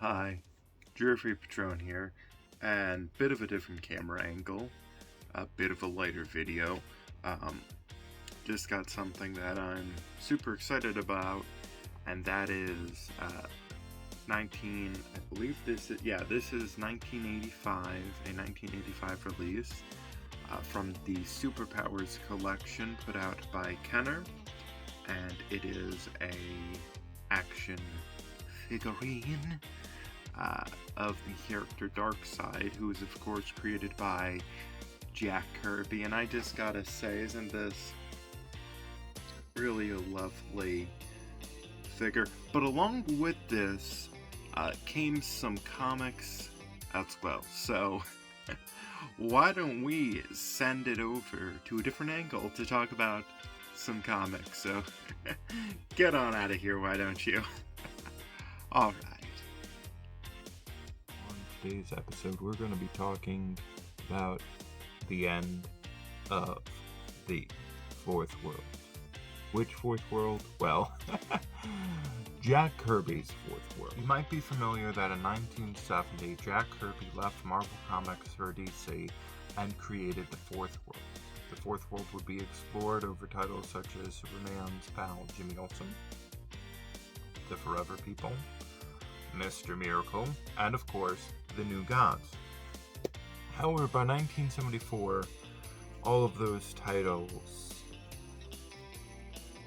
Hi, Jerry Patron here, and bit of a different camera angle, a bit of a lighter video. Um, just got something that I'm super excited about, and that is 19. I believe this is 1985, a 1985 release from the Superpowers collection put out by Kenner, and it is a action figurine of the character Darkseid, who is of course created by Jack Kirby. And I just gotta say, isn't this really a lovely figure? But along with this came some comics as well. So why don't we send it over to a different angle to talk about some comics? So get on out of here, why don't you? Alright. On today's episode, we're going to be talking about the end of the Fourth World. Which Fourth World? Well, Jack Kirby's Fourth World. You might be familiar that in 1970, Jack Kirby left Marvel Comics for DC and created the Fourth World. The Fourth World would be explored over titles such as Superman's pal Jimmy Olsen, The Forever People, Mr. Miracle, and of course, the New Gods. However, by 1974, all of those titles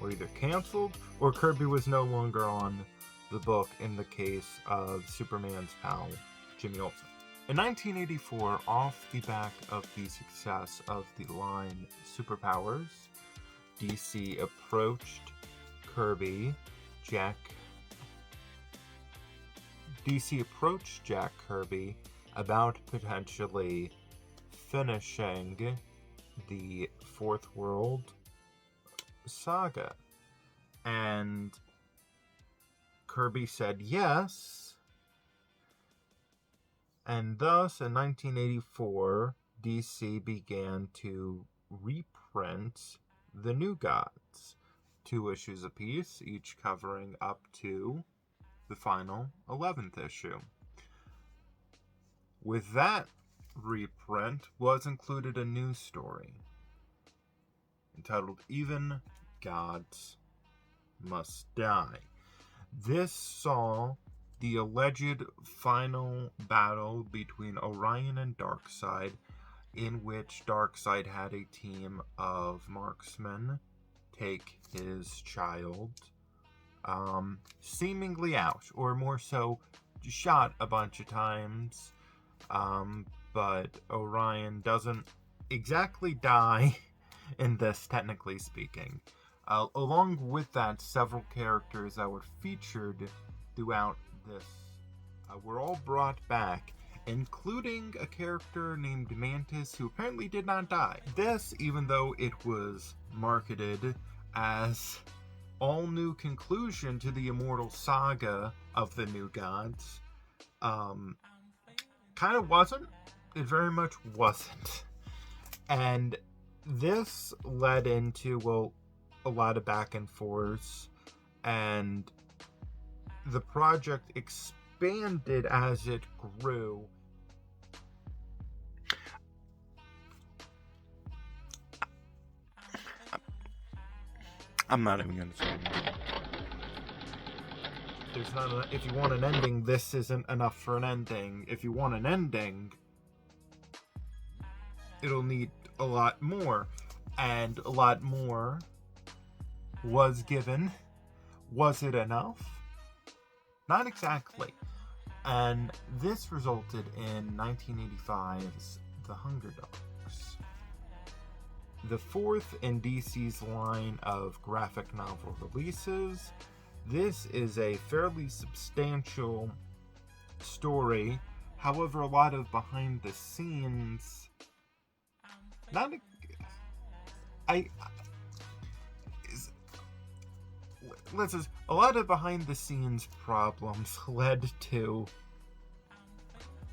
were either canceled or Kirby was no longer on the book in the case of Superman's pal, Jimmy Olsen. In 1984, off the back of the success of the line Superpowers, DC approached Jack Kirby about potentially finishing the Fourth World saga. And Kirby said yes. And thus, in 1984, DC began to reprint the New Gods, 2 issues apiece, each covering up to the final 11th issue. With that reprint was included a new story entitled Even Gods Must Die. This saw the alleged final battle between Orion and Darkseid, in which Darkseid had a team of marksmen take his child seemingly out, or more so, shot a bunch of times, but Orion doesn't exactly die in this, technically speaking. Along with that, several characters that were featured throughout this were all brought back, including a character named Mantis, who apparently did not die. This, even though it was marketed as all new conclusion to the immortal saga of the New Gods, kind of wasn't. It very much wasn't. And this led into, well, a lot of back and forth, and the project expanded as it grew. I'm not even gonna say anything. There's not enough. If you want an ending, this isn't enough for an ending. If you want an ending, it'll need a lot more. And a lot more was given. Was it enough? Not exactly. And this resulted in 1985's The Hunger Dogs, the fourth in DC's line of graphic novel releases. This is a fairly substantial story. However, a lot of behind the scenes, a lot of behind the scenes problems led to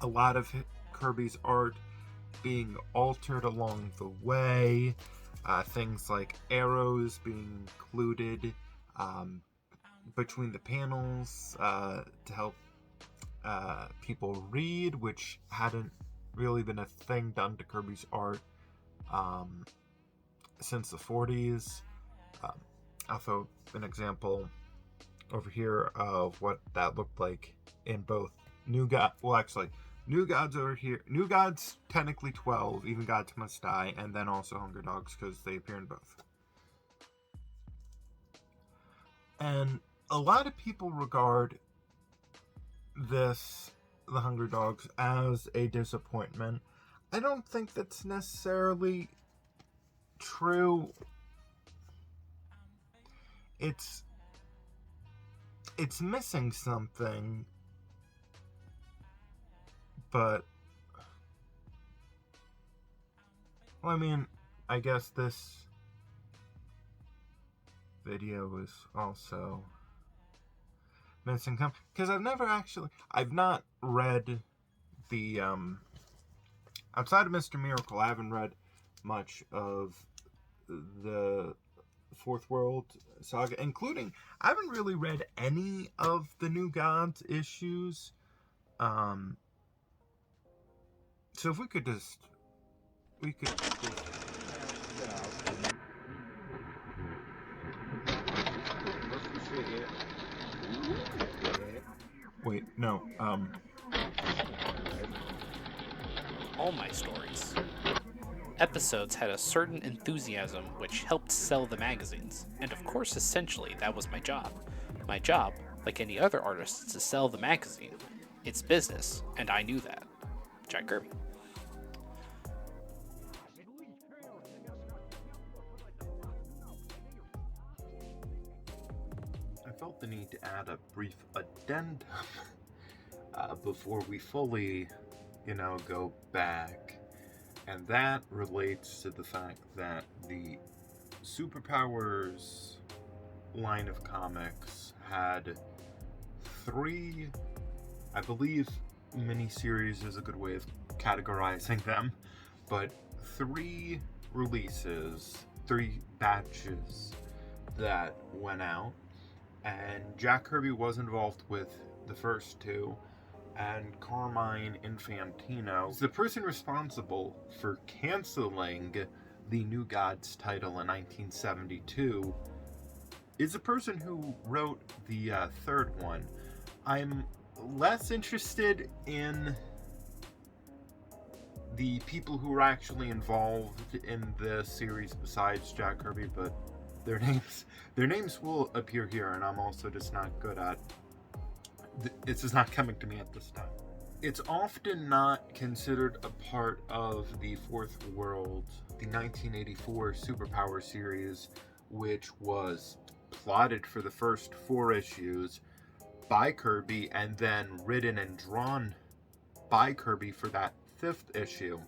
a lot of Kirby's art being altered along the way. Things like arrows being included between the panels to help people read, which hadn't really been a thing done to Kirby's art since the 40s. I'll throw an example over here of what that looked like in both New Gods. Well, actually, New Gods over here. New Gods technically 12. Even Gods Must Die, and then also Hunger Dogs because they appear in both. And a lot of people regard the Hunger Dogs, as a disappointment. I don't think that's necessarily true. It's missing something, but well, I mean, I guess this video is also missing something because I've not read the outside of Mr. Miracle. I haven't read much of the Fourth World saga, including I haven't really read any of the New Gods issues. So if we could just wait, no, all my stories. Episodes had a certain enthusiasm which helped sell the magazines, and of course essentially that was my job. My job, like any other artist, is to sell the magazine. It's business, and I knew that. Jack Kirby. I felt the need to add a brief addendum before we fully, go back. And that relates to the fact that the Superpowers line of comics had 3, I believe miniseries is a good way of categorizing them, but 3 releases, 3 batches that went out, and Jack Kirby was involved with the first 2, and Carmine Infantino, the person responsible for canceling the New Gods title in 1972, is the person who wrote the 3rd one. I'm less interested in the people who were actually involved in the series besides Jack Kirby, but their names will appear here, and I'm also just not good at this is not coming to me at this time. It's often not considered a part of the Fourth World, the 1984 Superpower series, which was plotted for the first 4 issues by Kirby and then written and drawn by Kirby for that 5th issue.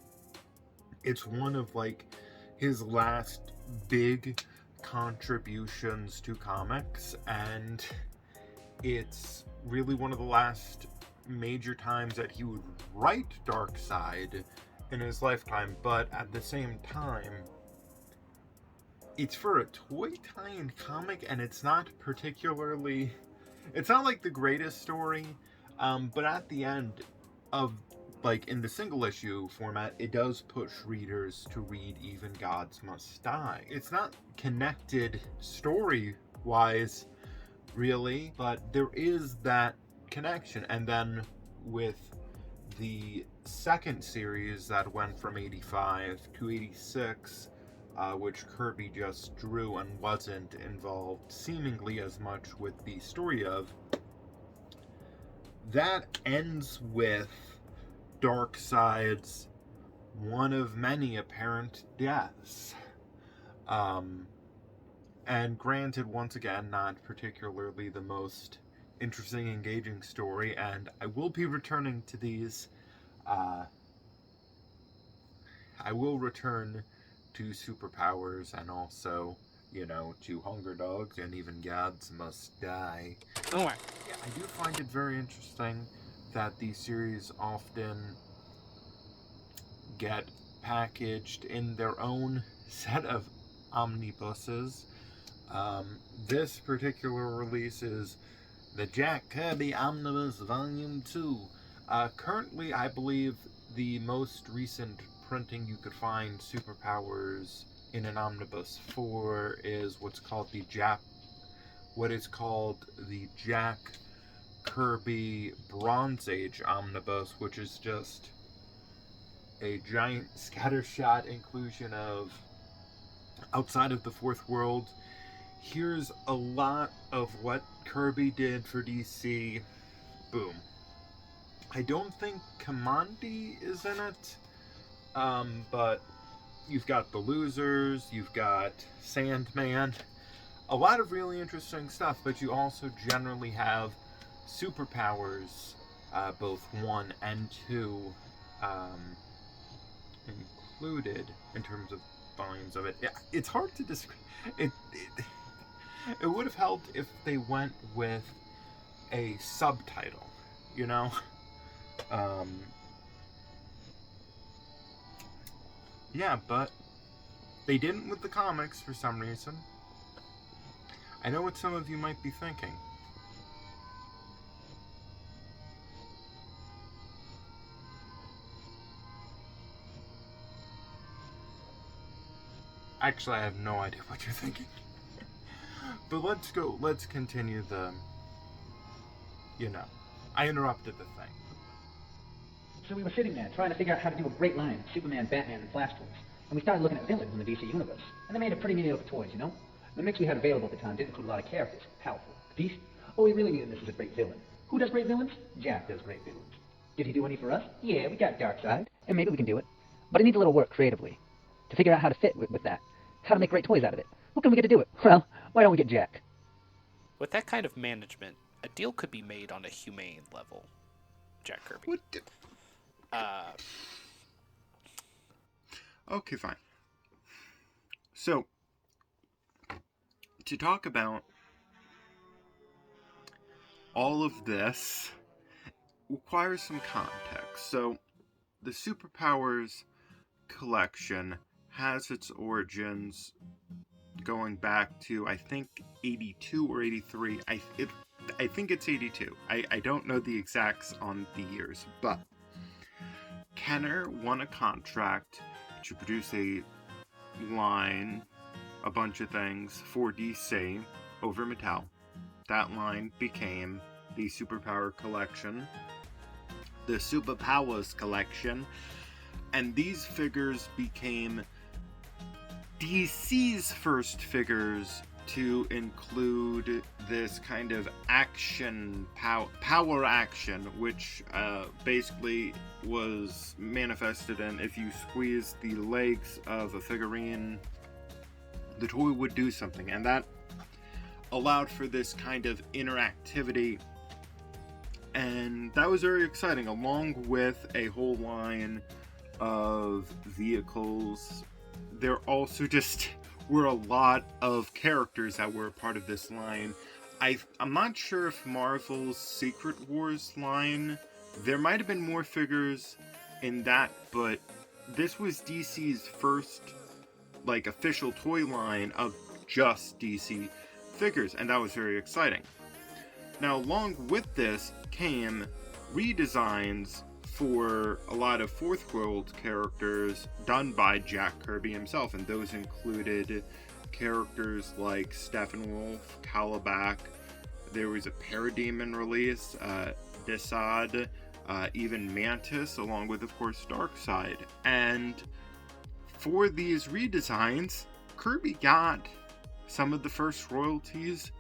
It's one of his last big contributions to comics, and it's really one of the last major times that he would write Darkseid in his lifetime, but at the same time, it's for a toy tie-in comic, and it's not like the greatest story, but at the end of, in the single issue format, it does push readers to read Even Gods Must Die. It's not connected story-wise, really, but there is that connection. And then with the 2nd series that went from 85 to 86, which Kirby just drew and wasn't involved seemingly as much with the story of, that ends with Darkseid's one of many apparent deaths. And granted, once again, not particularly the most interesting, engaging story, and I will be returning to these. I will return to Superpowers and also, to Hunger Dogs and Even Gods Must Die. Alright. Yeah, I do find it very interesting that these series often get packaged in their own set of omnibuses. This particular release is the Jack Kirby Omnibus Volume 2. Currently, I believe the most recent printing you could find superpowers in an omnibus for is what is called the Jack Kirby Bronze Age Omnibus, which is just a giant scattershot inclusion of, outside of the Fourth World, here's a lot of what Kirby did for DC. Boom. I don't think Kamandi is in it, but you've got the Losers, you've got Sandman, a lot of really interesting stuff, but you also generally have superpowers, both 1 and 2, included in terms of volumes of it. Yeah, it's hard to describe. It would have helped if they went with a subtitle, you know? Yeah, but they didn't with the comics for some reason. I know what some of you might be thinking. Actually, I have no idea what you're thinking. But let's continue the, I interrupted the thing. So we were sitting there trying to figure out how to do a great line of Superman, Batman, and Flash toys. And we started looking at villains in the DC universe. And they made a pretty mediocre toys, you know? The mix we had available at the time didn't include a lot of characters. Powerful. The Beast? Oh, we really needed this as a great villain. Who does great villains? Jack does great villains. Did he do any for us? Yeah, we got Darkseid. And maybe we can do it. But it needs a little work creatively. To figure out how to fit with that. How to make great toys out of it. Who can we get to do it? Well, why don't we get Jack? With that kind of management, a deal could be made on a humane level. Jack Kirby. What? Okay, fine. So, to talk about all of this requires some context. So, the Superpowers collection has its origins going back to, I think, 82 or 83. I think it's 82. I don't know the exacts on the years, but Kenner won a contract to produce a line, a bunch of things for DC over Mattel. That line became the Superpower Collection, the Superpowers Collection, and these figures became DC's first figures to include this kind of action, power action, which basically was manifested in if you squeeze the legs of a figurine, the toy would do something, and that allowed for this kind of interactivity, and that was very exciting, along with a whole line of vehicles. There also just were a lot of characters that were a part of this line. I'm not sure if Marvel's Secret Wars line, there might have been more figures in that, but this was DC's first, official toy line of just DC figures, and that was very exciting. Now, along with this came redesigns for a lot of Fourth World characters done by Jack Kirby himself, and those included characters like Steppenwolf, Kaale. There was a Parademon release, Desaad, even Mantis, along with, of course, Darkseid. And for these redesigns, Kirby got some of the first royalties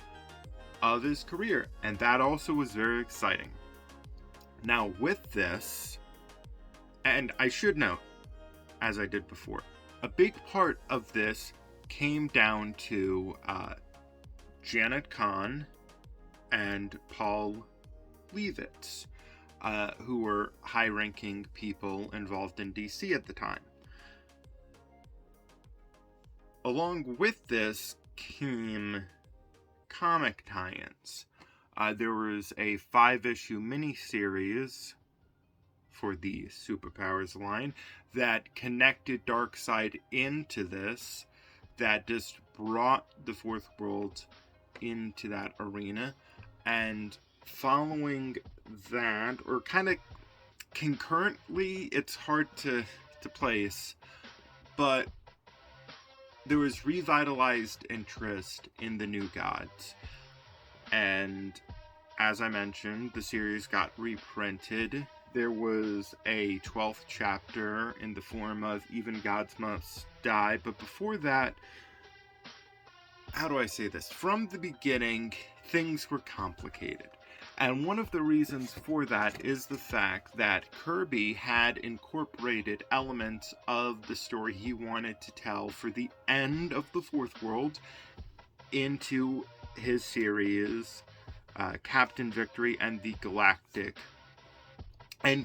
of his career, and that also was very exciting. Now, with this, and I should note, as I did before, a big part of this came down to Janet Kahn and Paul Levitz, who were high-ranking people involved in DC at the time. Along with this came comic tie-ins. There was a 5-issue miniseries for the Superpowers line that connected Darkseid into this, that just brought the Fourth World into that arena. And following that, or kind of concurrently, it's hard to place, but there was revitalized interest in the new gods. And as I mentioned, the series got reprinted. There was a 12th chapter in the form of Even Gods Must Die, but before that, how do I say this? From the beginning, things were complicated. And one of the reasons for that is the fact that Kirby had incorporated elements of the story he wanted to tell for the end of the Fourth World into his series, Captain Victory and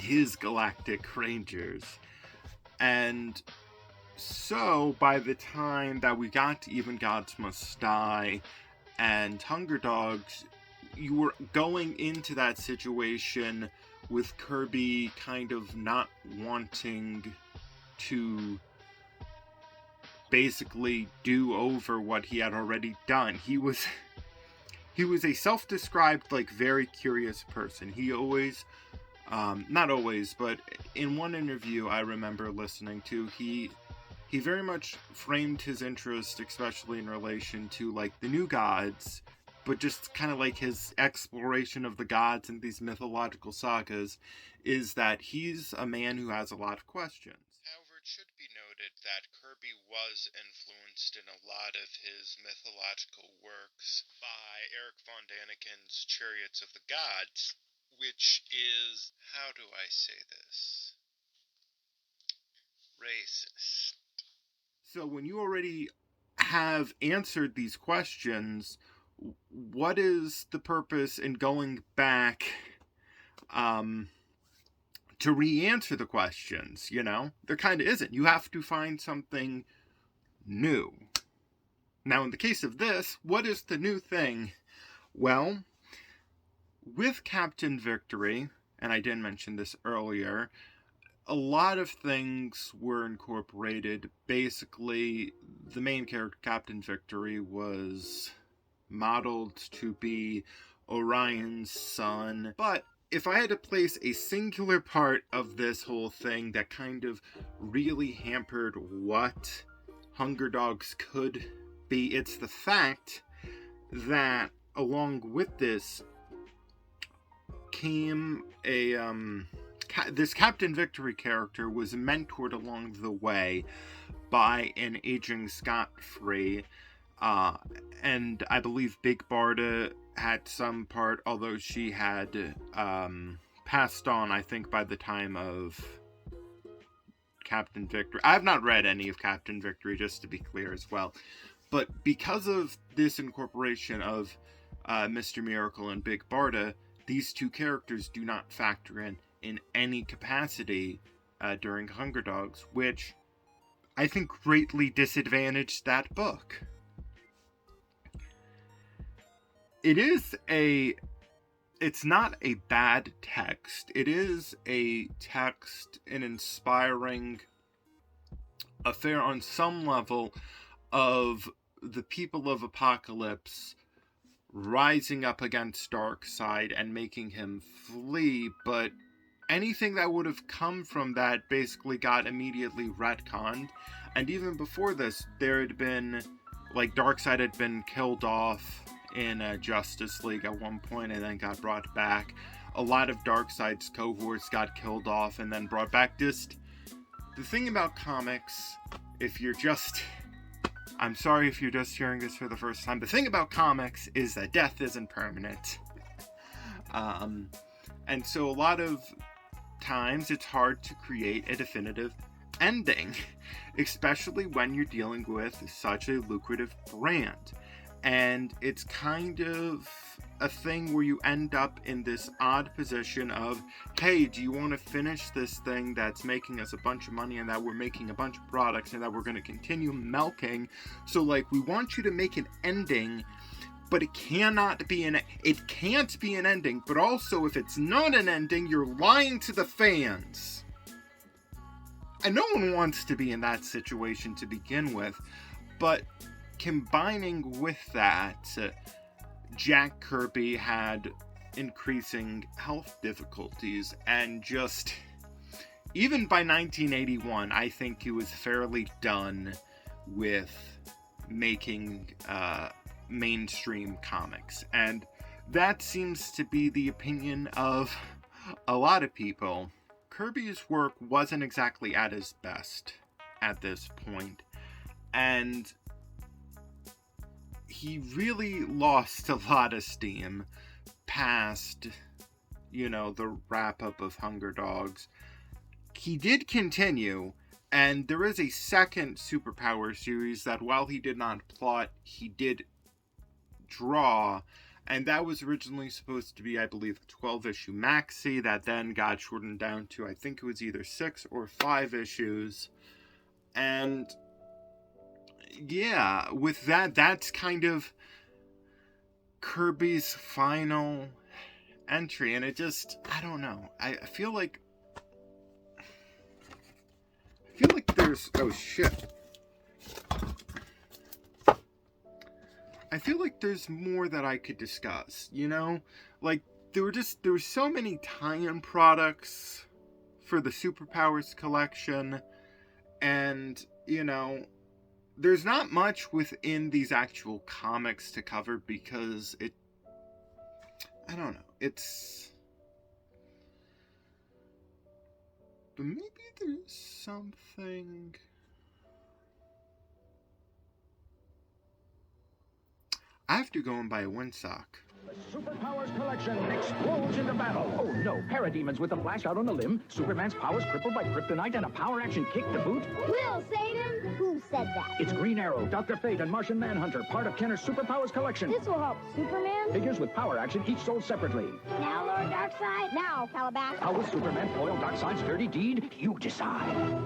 his Galactic Rangers. And so, by the time that we got to Even Gods Must Die and Hunger Dogs, you were going into that situation with Kirby kind of not wanting to basically do over what he had already done. He was a self-described, like, very curious person. He always, not always, but in one interview I remember listening to, he very much framed his interest, especially in relation to, like, the new gods, but just kind of like his exploration of the gods and these mythological sagas, is that he's a man who has a lot of questions. However, it should be noted that Kirby was influenced in a lot of his mythological works by Eric von Daniken's Chariots of the Gods, which is, how do I say this? Racist. So when you already have answered these questions, what is the purpose in going back to re-answer the questions, you know? There kind of isn't. You have to find something new. Now, in the case of this, what is the new thing? Well, with Captain Victory, and I did mention this earlier, a lot of things were incorporated. Basically, the main character, Captain Victory, was modeled to be Orion's son. But if I had to place a singular part of this whole thing that kind of really hampered what Hunger Dogs could be, it's the fact that along with this came a this Captain Victory character was mentored along the way by an aging Scott-Free, and I believe Big Barda had some part, although she had passed on, I think, by the time of Captain Victory. I have not read any of Captain Victory, just to be clear as well. But because of this incorporation of Mr. Miracle and Big Barda, these two characters do not factor in any capacity during Hunger Dogs, which I think greatly disadvantaged that book. It's not a bad text. It is a text, an inspiring affair on some level of the people of Apocalypse rising up against Darkseid and making him flee, but anything that would have come from that basically got immediately retconned. And even before this, there had been, like, Darkseid had been killed off in Justice League at one point and then got brought back. A lot of Darkseid's cohorts got killed off and then brought back. Just the thing about comics, I'm sorry if you're just hearing this for the first time, the thing about comics is that death isn't permanent. And so a lot of times it's hard to create a definitive ending, especially when you're dealing with such a lucrative brand. And it's kind of a thing where you end up in this odd position of, hey, do you want to finish this thing that's making us a bunch of money and that we're making a bunch of products and that we're going to continue milking? So, like, we want you to make an ending, but it can't be an ending, but also if it's not an ending, you're lying to the fans. And no one wants to be in that situation to begin with, but combining with that, Jack Kirby had increasing health difficulties, and just even by 1981, I think he was fairly done with making mainstream comics, and that seems to be the opinion of a lot of people. Kirby's work wasn't exactly at his best at this point, and he really lost a lot of steam past, the wrap-up of Hunger Dogs. He did continue, and there is a second Superpower series that, while he did not plot, he did draw, and that was originally supposed to be, I believe, a 12-issue maxi that then got shortened down to, I think it was either 6 or 5 issues. And yeah, with that, that's kind of Kirby's final entry, and it just, I don't know. I feel like there's, oh shit. I feel like there's more that I could discuss, Like, there were so many tie-in products for the Superpowers collection, and, there's not much within these actual comics to cover because I don't know, but maybe there's something. I have to go and buy a windsock. The Superpowers collection explodes into battle. Oh no, parademons with a flash out on a limb, Superman's powers crippled by kryptonite, and a power action kick to boot. We'll save him? Who said that? It's Green Arrow, Dr. Fate, and Martian Manhunter, part of Kenner's Superpowers collection. This will help Superman? Figures with power action, each sold separately. Now, Lord Darkseid. Now, Calabash. How will Superman foil Darkseid's dirty deed? You decide.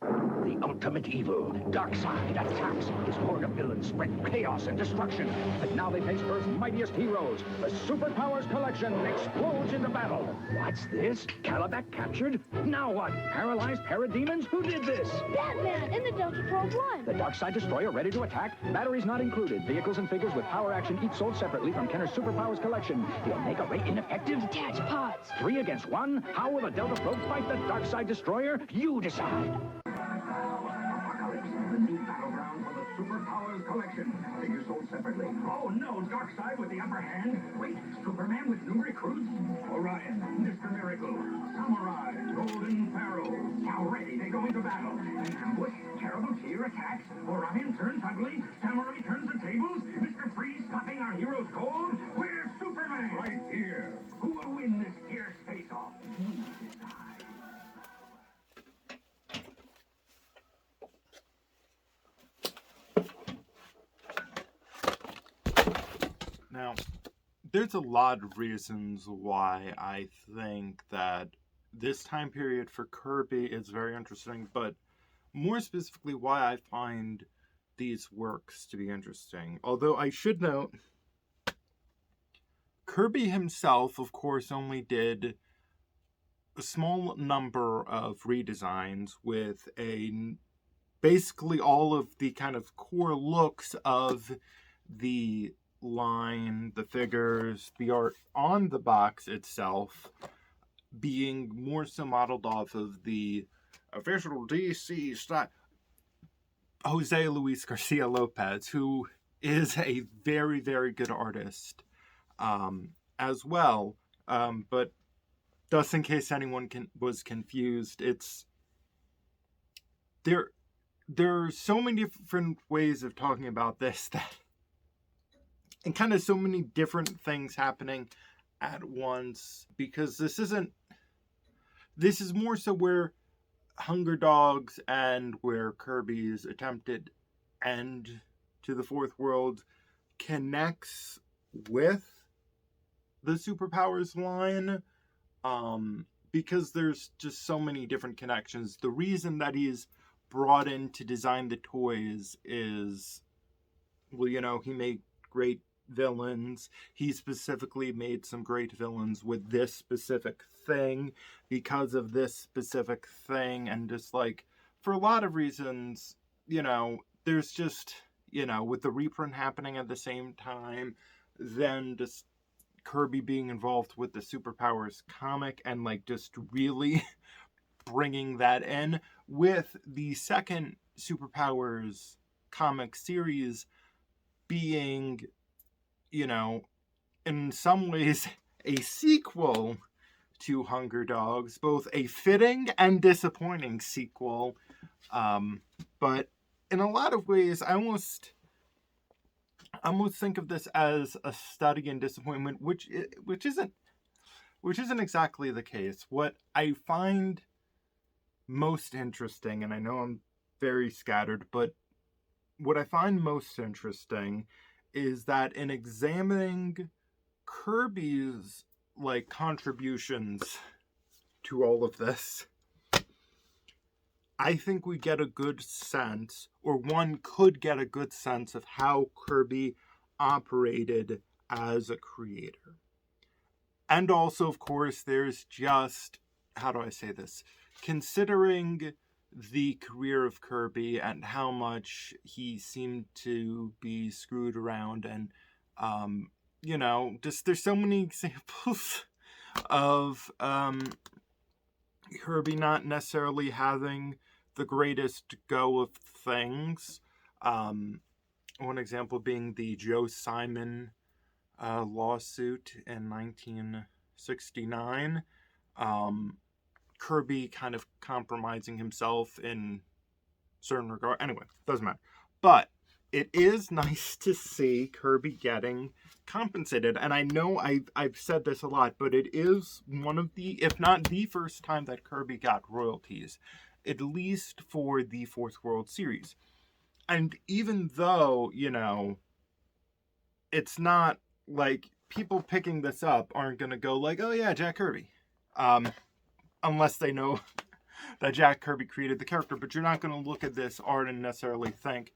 The ultimate evil, Darkseid, attacks. His horde of villains spread chaos and destruction. But now they face Earth's mightiest heroes. The Superpowers collection explodes into battle. What's this? Calabash captured? Now what? Paralyzed parademons? Who did this? Batman in the Delta Patrol 1. The Darkseid Destroyer ready to attack? Batteries not included. Vehicles and figures with power action each sold separately from Kenner's Superpowers collection. The Omega Ray ineffective? Attach pods. 3 against 1? How will the Delta Probe fight the Darkseid Destroyer? You decide. The new battleground for the Superpowers collection. Figures sold separately. Oh no, Darkseid with the upper hand. Wait, Superman with new recruits? Orion, Mr. Miracle, Samurai, Golden Pharaoh. Now ready, they go into battle. An ambush, terrible tear attacks. Orion turns ugly. Samurai turns the tables. Mr. Freeze stopping our heroes cold. Where's Superman? Right here. Who will win this fierce face-off? You decide. Now, there's a lot of reasons why I think that this time period for Kirby is very interesting, but more specifically why I find these works to be interesting. Although I should note, Kirby himself, of course, only did a small number of redesigns with basically all of the kind of core looks of the line, the figures, the art on the box itself being more so modeled off of the official DC style. Jose Luis Garcia Lopez, who is a very, very good artist as well. But just in case anyone was confused, there are so many different ways of talking about this and kind of so many different things happening at once, because this is more so where Hunger Dogs and where Kirby's attempted end to the Fourth World connects with the Superpowers line, because there's just so many different connections. The reason that he's brought in to design the toys is, well, he made great villains. He specifically made some great villains with this specific thing because of this specific thing, and just for a lot of reasons, there's just, with the reprint happening at the same time, then just Kirby being involved with the Superpowers comic and like just really bringing that in, with the second Superpowers comic series being, you know, in some ways a sequel to Hunger Dogs, both a fitting and disappointing sequel. But in a lot of ways, I almost think of this as a study in disappointment, which isn't exactly the case. What I find most interesting, and I know I'm very scattered, but what I find most interesting is that in examining Kirby's like contributions to all of this, I think we get a good sense, or one could get a good sense of how Kirby operated as a creator. And also, of course, there's just, how do I say this? Considering the career of Kirby and how much he seemed to be screwed around, and you know, just there's so many examples of Kirby not necessarily having the greatest go of things. One example being the Joe Simon lawsuit in 1969. Kirby kind of compromising himself in certain regard. Anyway, doesn't matter. But it is nice to see Kirby getting compensated. And I know I've said this a lot, but it is one of the, if not the first time that Kirby got royalties, at least for the Fourth World series. And even though, you know, it's not like people picking this up aren't going to go like, oh yeah, Jack Kirby. Unless they know that Jack Kirby created the character, but you're not going to look at this art and necessarily think,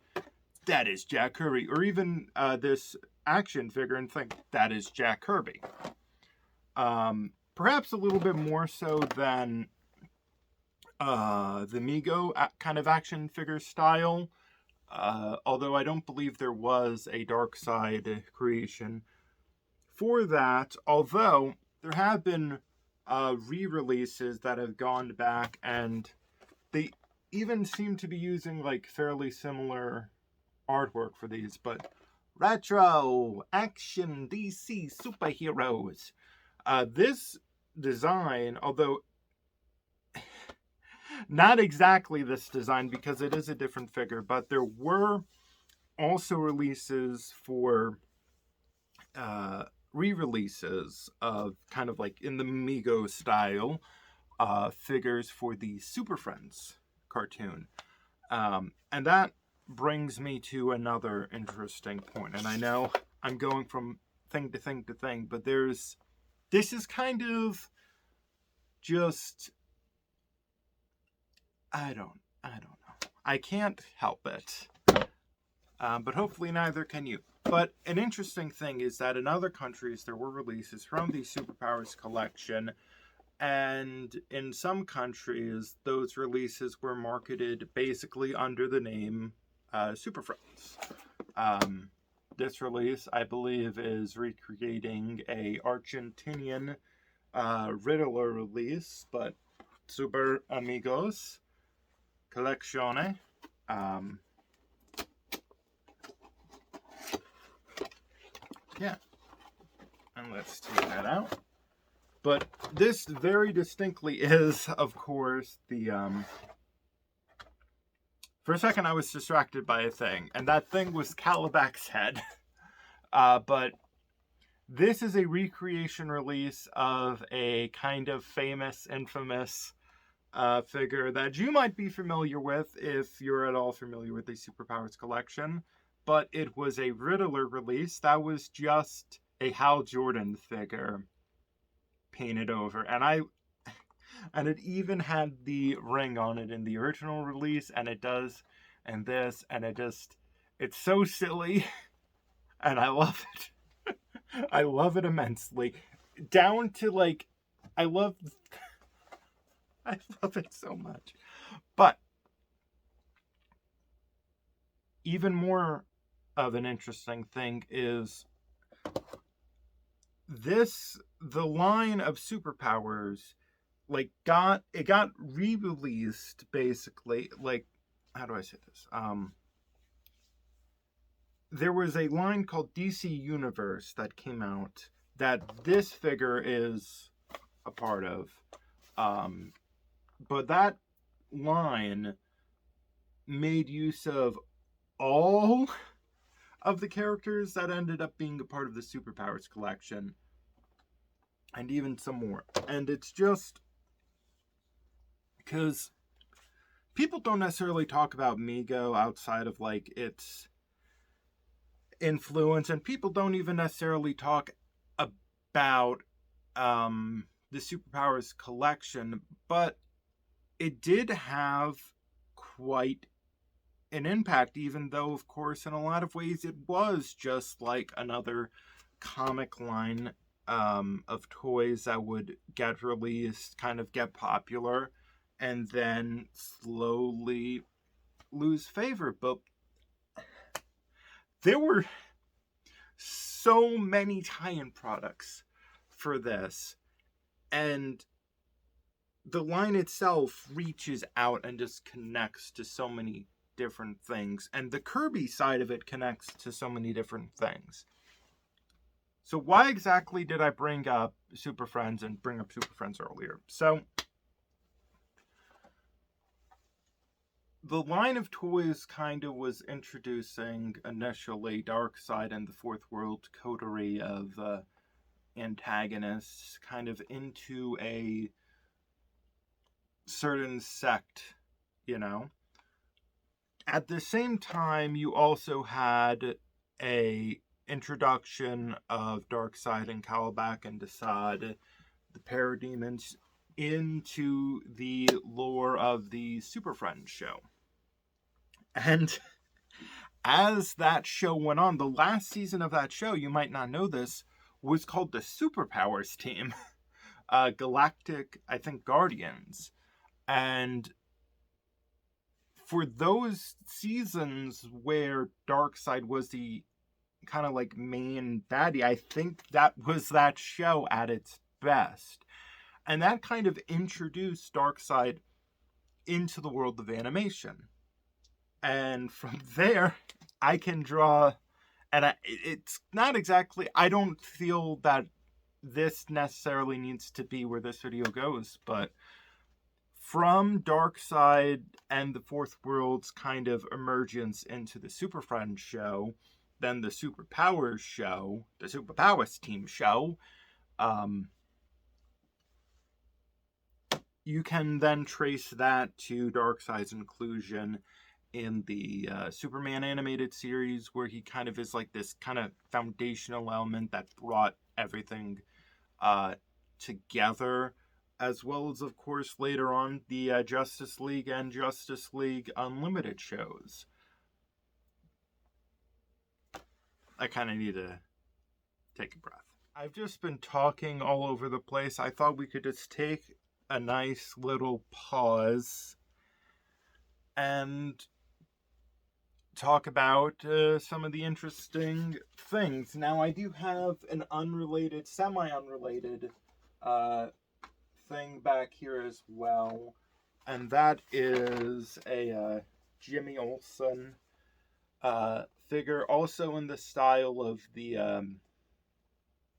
that is Jack Kirby, or even this action figure and think, that is Jack Kirby. Perhaps a little bit more so than the Mego kind of action figure style, although I don't believe there was a Dark Side creation for that, although there have been re-releases that have gone back, and they even seem to be using like fairly similar artwork for these. But retro action DC superheroes, this design, although not exactly this design because it is a different figure, but there were also releases for re-releases of kind of like in the Mego style figures for the Super Friends cartoon. And that brings me to another interesting point. And I know I'm going from thing to thing to thing, but this is kind of just, I don't know. I can't help it. But hopefully neither can you. But an interesting thing is that in other countries there were releases from the Superpowers collection, and in some countries those releases were marketed basically under the name Super Friends. This release, I believe, is recreating a Argentinian Riddler release, but Super Amigos Collezione. Yeah, and let's take that out. But this very distinctly is, of course, the, for a second I was distracted by a thing, and that thing was Kaale head. But this is a recreation release of a kind of famous, infamous figure that you might be familiar with if you're at all familiar with the Superpowers collection. But it was a Riddler release that was just a Hal Jordan figure painted over, and it even had the ring on it in the original release, and it does in this, and it's so silly, and I love it. I love it immensely, down to like, I love it so much. But even more of an interesting thing is the line of superpowers, like, got re-released, basically. Like, how do I say this? There was a line called DC Universe that came out that this figure is a part of. But that line made use of all of the characters that ended up being a part of the Superpowers collection, and even some more. And it's just because people don't necessarily talk about Mego outside of, like, its influence, and people don't even necessarily talk about the Superpowers collection, but it did have quite an impact, even though, of course, in a lot of ways it was just like another comic line of toys that would get released, kind of get popular, and then slowly lose favor. But there were so many tie-in products for this, and the line itself reaches out and just connects to so many different things, and the Kirby side of it connects to so many different things. So why exactly did I bring up Super Friends and bring up Super Friends earlier? So the line of toys kind of was introducing initially Darkseid and the Fourth World coterie of antagonists kind of into a certain sect, you know. At the same time, you also had a introduction of Darkseid and Kaale and Desaad, the parademons, into the lore of the Super Friends show. And as that show went on, the last season of that show, you might not know this, was called the Superpowers team. Galactic, I think, Guardians. And for those seasons where Darkseid was the kind of like main baddie, I think that was that show at its best. And that kind of introduced Darkseid into the world of animation. And from there, I can draw, and it's not exactly, I don't feel that this necessarily needs to be where this video goes, but from Darkseid and the Fourth World's kind of emergence into the Super Friends show, then the Superpowers show, the Superpowers team show, you can then trace that to Darkseid's inclusion in the Superman animated series, where he kind of is like this kind of foundational element that brought everything together, as well as, of course, later on, the Justice League and Justice League Unlimited shows. I kind of need to take a breath. I've just been talking all over the place. I thought we could just take a nice little pause and talk about some of the interesting things. Now, I do have an unrelated, semi-unrelated thing back here as well, and that is a Jimmy Olsen figure, also in the style of the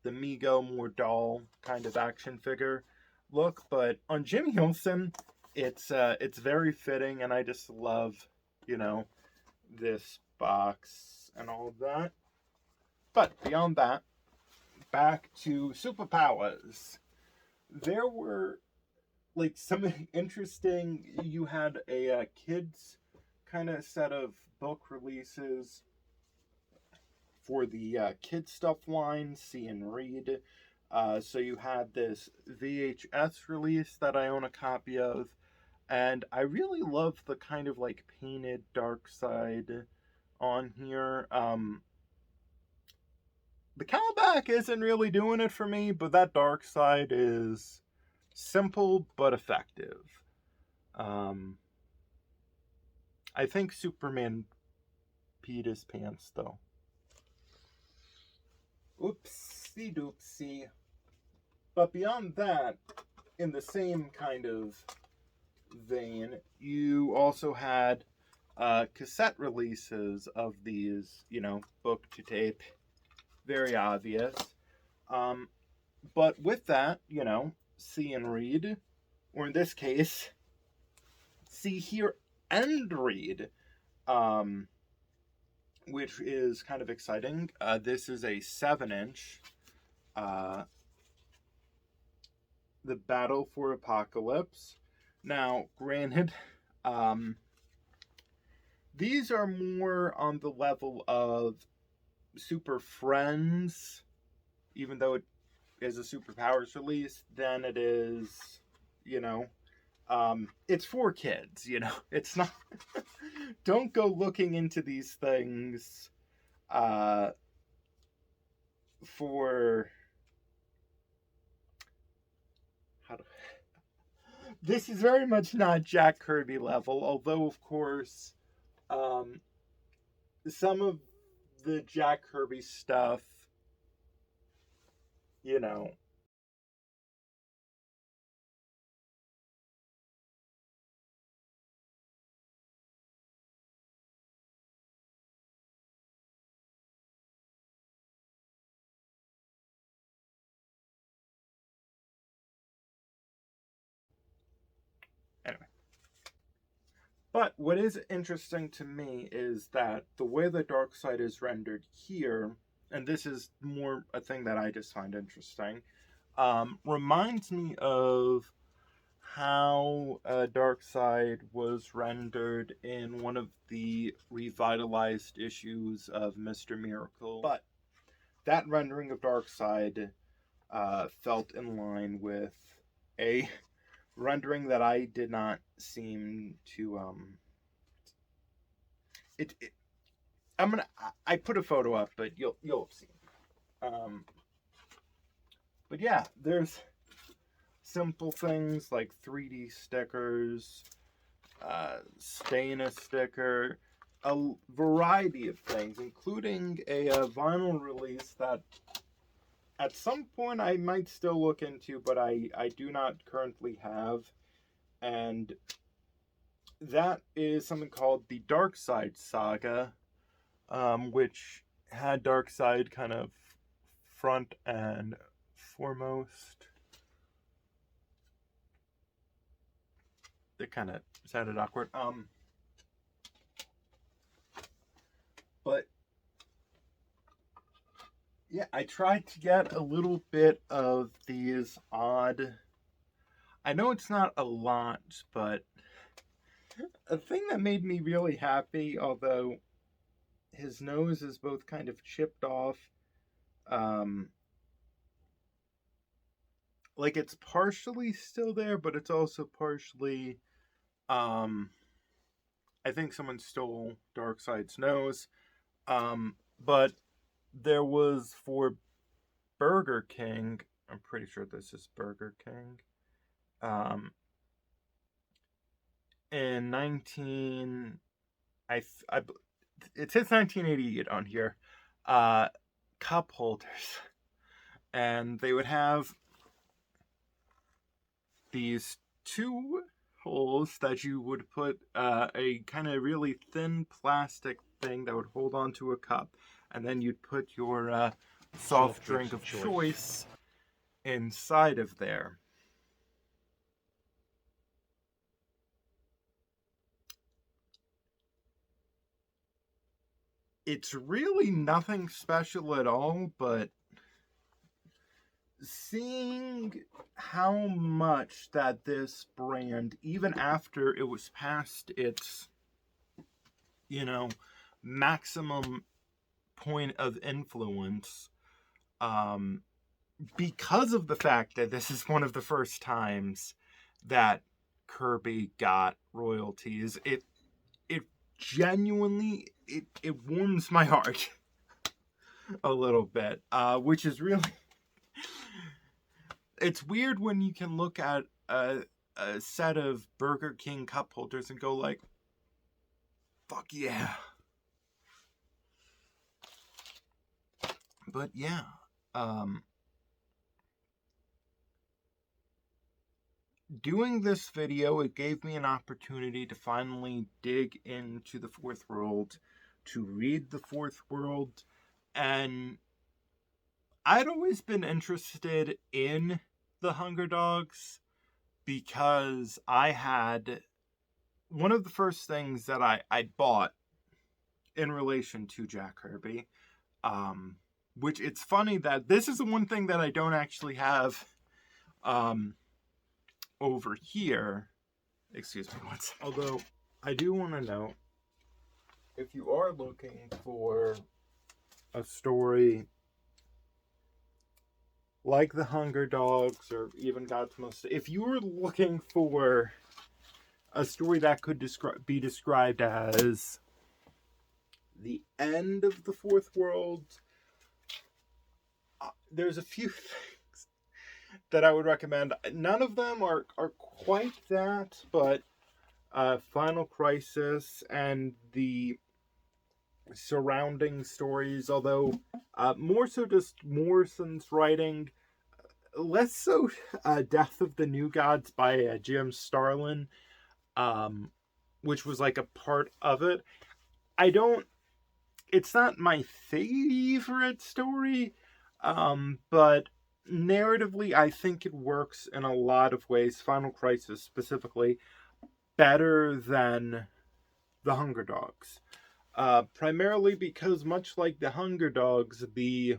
Mego, more doll kind of action figure look. But on Jimmy Olsen, it's very fitting, and I just love, you know, this box and all of that. But beyond that, back to Superpowers. There were like some interesting, you had a kids kind of set of book releases for the kids stuff line, see and read. So you had this VHS release that I own a copy of, and I really love the kind of like painted Darkseid on here. The Kaale isn't really doing it for me, but that Darkseid is simple but effective. I think Superman peed his pants, though. Oops. whoopsie doopsie. But beyond that, in the same kind of vein, you also had cassette releases of these, book to tape. Very obvious. But with that, see and read, or in this case, see, hear, and read, which is kind of exciting. This is a 7-inch, The Battle for Apocalypse. Now, granted, these are more on the level of Super Friends, even though it is a Superpowers release, than it is, it's for kids, it's not, don't go looking into these things, for, this is very much not Jack Kirby level, although, of course, some of the Jack Kirby stuff, anyway. But what is interesting to me is that the way the dark side is rendered here, and this is more a thing that I just find interesting, reminds me of how Darkseid was rendered in one of the revitalized issues of Mr. Miracle. But that rendering of Darkseid felt in line with a rendering that I did not seem to I put a photo up, but you'll see. But yeah, there's simple things like 3D stickers, stain a sticker, a variety of things, including a vinyl release that at some point I might still look into, but I do not currently have. And that is something called the Darkseid Saga, which had Darkseid kind of front and foremost. It kind of sounded awkward. But yeah, I tried to get a little bit of these odd. I know it's not a lot, but a thing that made me really happy, although his nose is both kind of chipped off, like it's partially still there, but it's also partially, I think someone stole Darkseid's nose, but there was for Burger King, I'm pretty sure this is Burger King, in it says 1988 on here, cup holders, and they would have these two holes that you would put a kind of really thin plastic thing that would hold onto a cup, and then you'd put your soft drink of choice inside of there. It's really nothing special at all, but seeing how much that this brand, even after it was past its, maximum point of influence, because of the fact that this is one of the first times that Kirby got royalties, it genuinely, it warms my heart a little bit, which is really, it's weird when you can look at a set of Burger King cup holders and go like, fuck yeah. But yeah, Doing this video, it gave me an opportunity to finally dig into the Fourth World, to read the Fourth World, and I'd always been interested in the Hunger Dogs because I had one of the first things that I bought in relation to Jack Kirby, which it's funny that this is the one thing that I don't actually have over here. Excuse me one second. Although I do want to note, if you are looking for a story like The Hunger Dogs or even God's Most, if you were looking for a story that could be described as the end of the Fourth World, there's a few things that I would recommend. None of them are quite that, but Final Crisis and the surrounding stories, although more so just Morrison's writing, less so Death of the New Gods by Jim Starlin, which was like a part of it. It's not my favorite story, but narratively I think it works in a lot of ways, Final Crisis specifically, better than The Hunger Dogs. Primarily because, much like The Hunger Dogs, the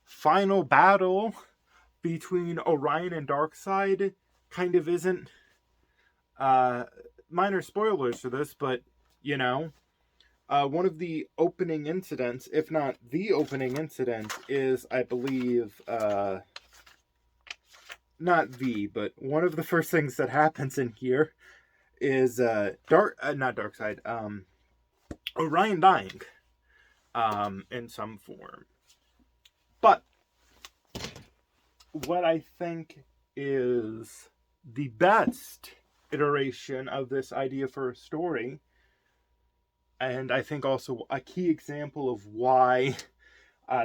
final battle between Orion and Darkseid kind of isn't, minor spoilers for this, but, you know, one of the opening incidents, if not the opening incident, is, I believe, not but one of the first things that happens in here is, not Darkseid, Orion dying, in some form. But what I think is the best iteration of this idea for a story, and I think also a key example of why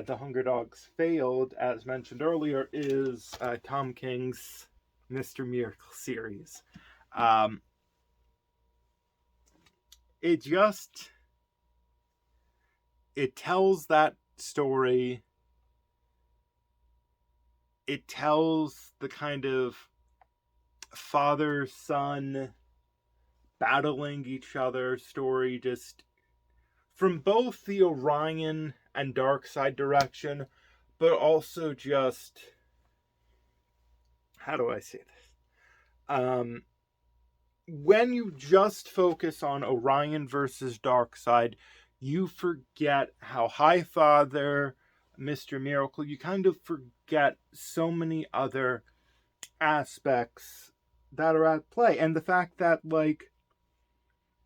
The Hunger Dogs failed, as mentioned earlier, is Tom King's Mr. Miracle series. It tells that story. It tells the kind of father-son battling each other story, just from both the Orion and Darkseid direction, but also just, how do I say this? When you just focus on Orion versus Darkseid, you forget how Highfather, Mr. Miracle, you kind of forget so many other aspects that are at play. And the fact that, like,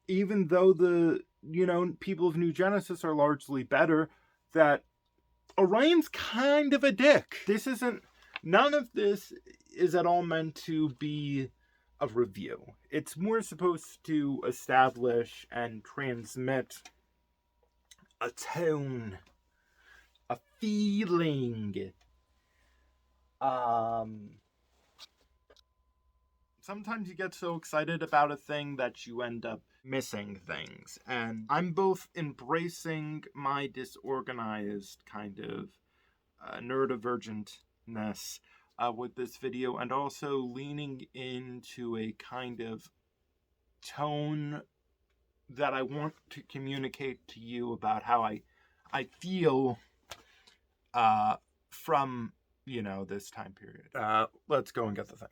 even though the, people of New Genesis are largely better, that Orion's kind of a dick. None of this is at all meant to be a review. It's more supposed to establish and transmit a tone, a feeling. Sometimes you get so excited about a thing that you end up missing things. And I'm both embracing my disorganized kind of neurodivergentness with this video, and also leaning into a kind of tone that I want to communicate to you about how I feel from, this time period. Let's go and get the thing.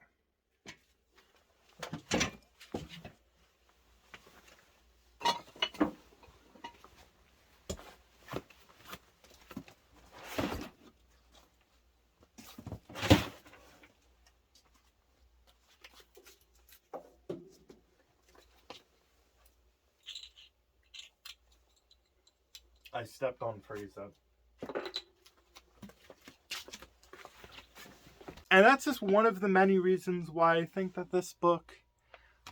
I stepped on Frieza. And that's just one of the many reasons why I think that this book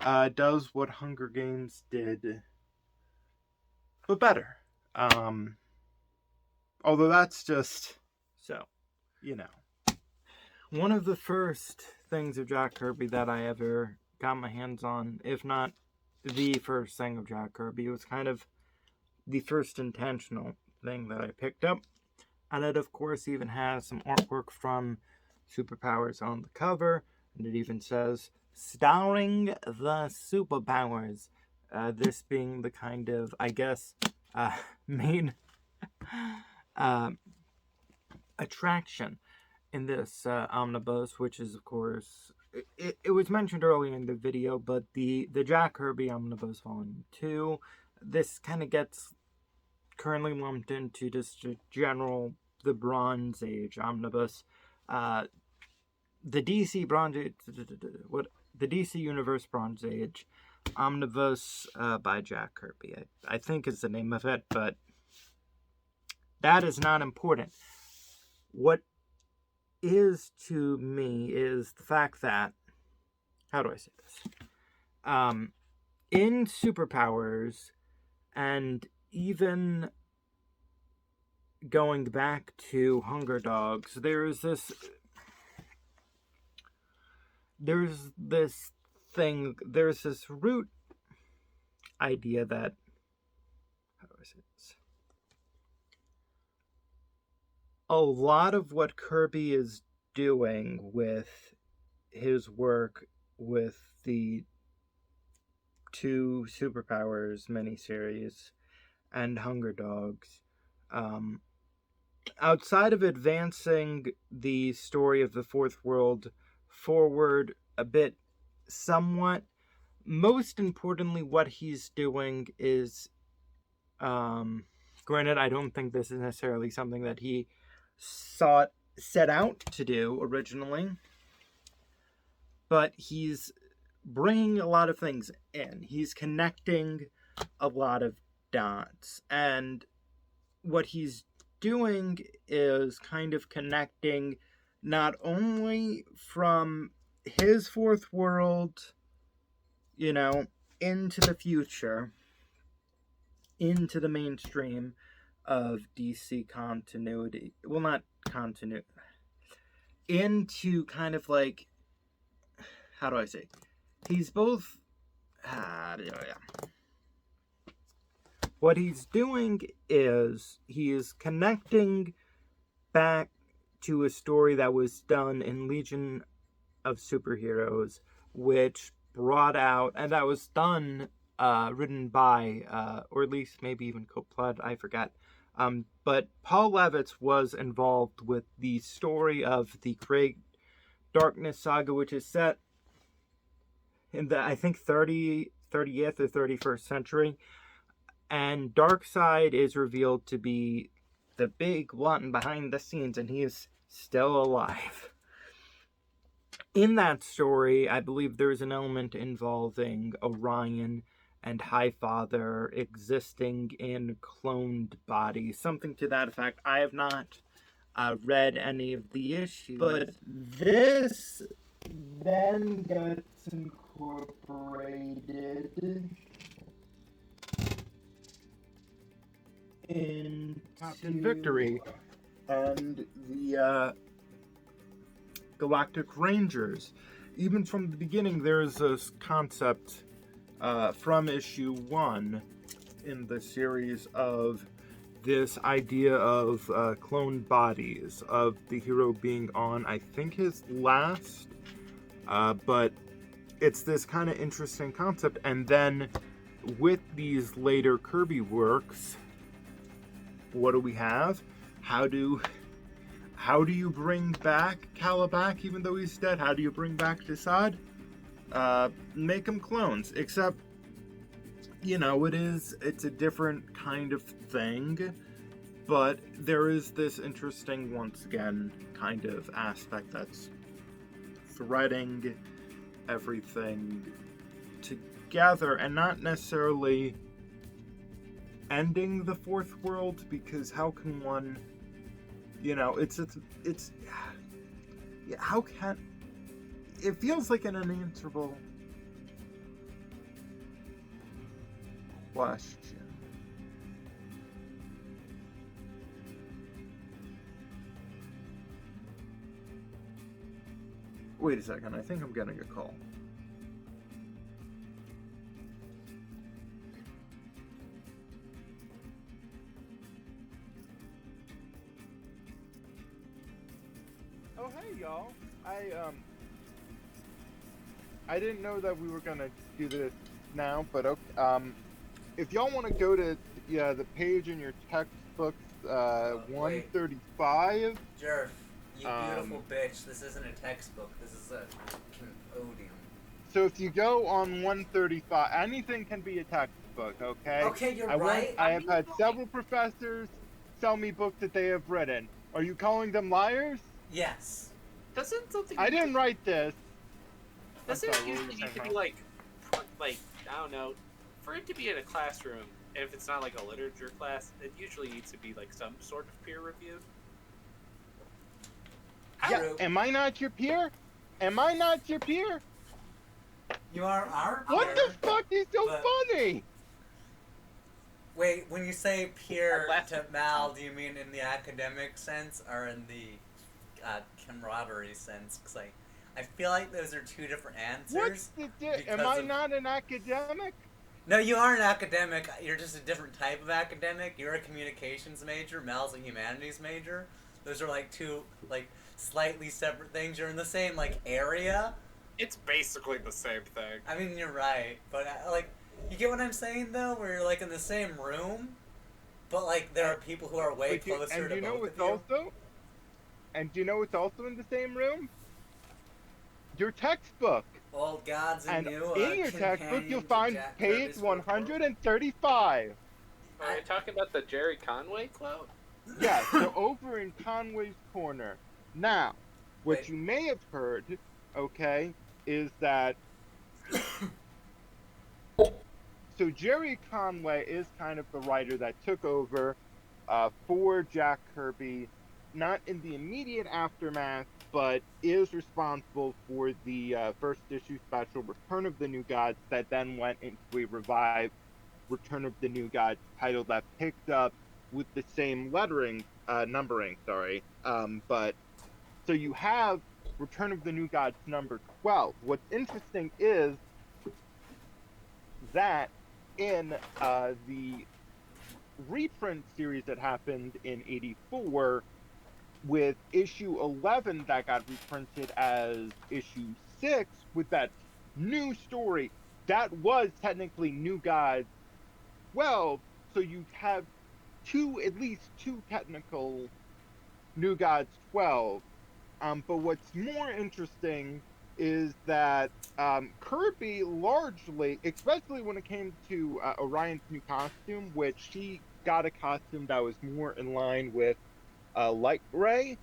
does what Hunger Games did, but better. Although that's just so. you know. One of the first things of Jack Kirby that I ever got my hands on, if not the first thing of Jack Kirby, was kind of the first intentional thing that I picked up. And it, of course, even has some artwork from Superpowers on the cover. And it even says, starring the Superpowers. This being the kind of, I guess, main attraction in this omnibus, which is, of course, it was mentioned earlier in the video, but the Jack Kirby Omnibus Volume 2, this kind of gets currently lumped into just a general, the Bronze Age Omnibus. The DC Bronze Age, the DC Universe Bronze Age Omnibus by Jack Kirby, I think is the name of it, but that is not important. What is to me is the fact that, how do I say this? In Superpowers, and even going back to Hunger Dogs, there's this root idea that, how do I say this? A lot of what Kirby is doing with his work with the 2 Superpowers miniseries and Hunger Dogs, outside of advancing the story of the Fourth World forward a bit somewhat, most importantly, what he's doing is, granted, I don't think this is necessarily something that he set out to do originally, but he's bringing a lot of things in. He's connecting a lot of dots, and what he's doing is kind of connecting not only from his Fourth World, you know, into the future, into the mainstream of DC continuity. Well, not continuity. Into kind of like, how do I say? He's both... What he's doing is he is connecting back to a story that was done in Legion of Superheroes, which brought out, and that was done, written by, or at least maybe even co-plotted, I forgot. But Paul Levitz was involved with the story of the Great Darkness saga, which is set in the, I think, 30th or 31st century. And Darkseid is revealed to be the big one behind the scenes, and he is still alive. In that story, I believe there's an element involving Orion and Highfather existing in cloned bodies, something to that effect. I have not read any of the issues, but this then gets incorporated in Captain Victory and the Galactic Rangers. Even from the beginning, there's this concept from issue 1 in the series of this idea of cloned bodies, of the hero being on, I think, his last, but it's this kind of interesting concept. And then with these later Kirby works, what do we have? How do you bring back Kaale back even though he's dead? How do you bring back Desaad? Make him clones. Except, you know, it's a different kind of thing, but there is this interesting, once again, kind of aspect that's threading everything together and not necessarily ending the Fourth World, because how can one, you know, it's how can, it feels like an unanswerable question. Wait a second, I think I'm getting a call. Oh, hey, y'all. I didn't know that we were gonna do this now, but okay, if y'all want to go to the page in your textbooks, 135. Jerf, you Um, beautiful bitch. This isn't a textbook. This is a odium. So if you go on 135, anything can be a textbook, okay? Okay, you're I right. I have had several professors sell me books that they have written. Are you calling them liars? Yes. Doesn't something? I didn't write this. Doesn't I'm sorry, it what were usually you need to saying, be like I don't know, for it to be in a classroom? If it's not like a literature class, it usually needs to be like some sort of peer review. Yeah, True. am I not your peer? Am I not your peer? You are our peer. What the fuck is so but- funny? Wait, when you say peer Last- to Mal, do you mean in the academic sense or in the camaraderie sense? Because I feel like those are two different answers. What's the Am because I of- not an academic? No, you are an academic. You're just a different type of academic. You're a communications major. Mel's a humanities major. Those are like two slightly separate things. You're in the same area. It's basically the same thing. I mean, you're right, but you get what I'm saying though? Where you're in the same room, but there are people who are way closer to both of you. And do you know what's also in the same room? Your textbook. Old gods and And new. in your textbook, companion you'll to find Jack page Kirby's work. 135. Are you talking about the Jerry Conway quote? Yeah, so over in Conway's corner. Now, what Wait. you may have heard, okay, is that. So Jerry Conway is kind of the writer that took over for Jack Kirby, not in the immediate aftermath, but is responsible for the first issue special Return of the New Gods that then went into a revived Return of the New Gods title that picked up with the same numbering, but so you have Return of the New Gods number 12. What's interesting is that in the reprint series that happened in '84, with issue 11 that got reprinted as issue 6 with that new story, that was technically New Gods 12, so you have at least two technical New Gods 12. But what's more interesting is that Kirby largely, especially when it came to Orion's new costume, which he got a costume that was more in line with Light Ray,